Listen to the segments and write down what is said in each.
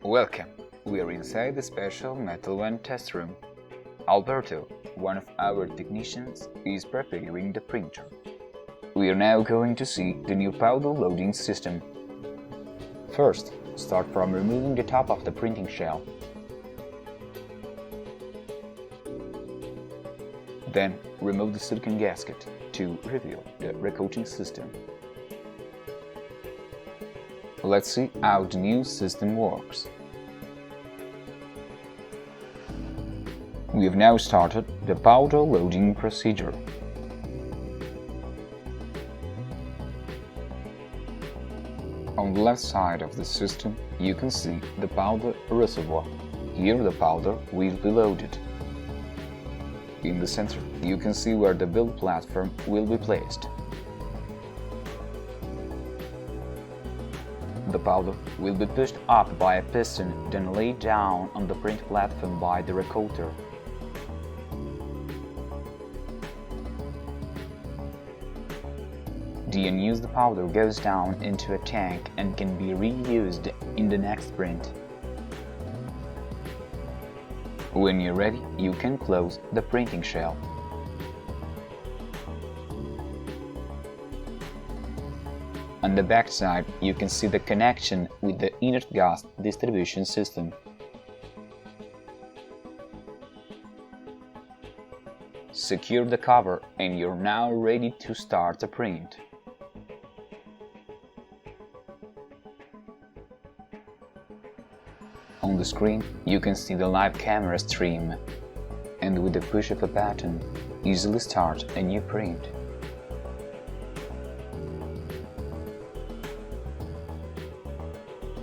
Welcome! We are inside the special MetalONE test room. Alberto, one of our technicians, is preparing the printer. We are now going to see the new powder loading system. First, start from removing the top of the printing shell. Then, remove the silicone gasket to reveal the recoating system. Let's see how the new system works. We have now started the powder loading procedure. On the left side of the system, you can see the powder reservoir. Here the powder will be loaded. In the center, you can see where the build platform will be placed. The powder will be pushed up by a piston, then laid down on the print platform by the recoater. The unused powder goes down into a tank and can be reused in the next print. When you're ready, you can close the printing shell. On the back side, you can see the connection with the inert gas distribution system. Secure the cover and you're now ready to start a print. On the screen, you can see the live camera stream, and with the push of a button, easily start a new print.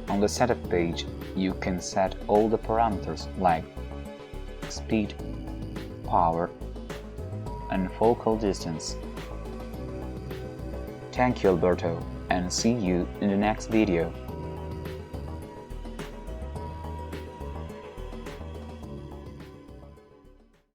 On the setup page, you can set all the parameters like speed, power, and focal distance. Thank you, Alberto, and see you in the next video.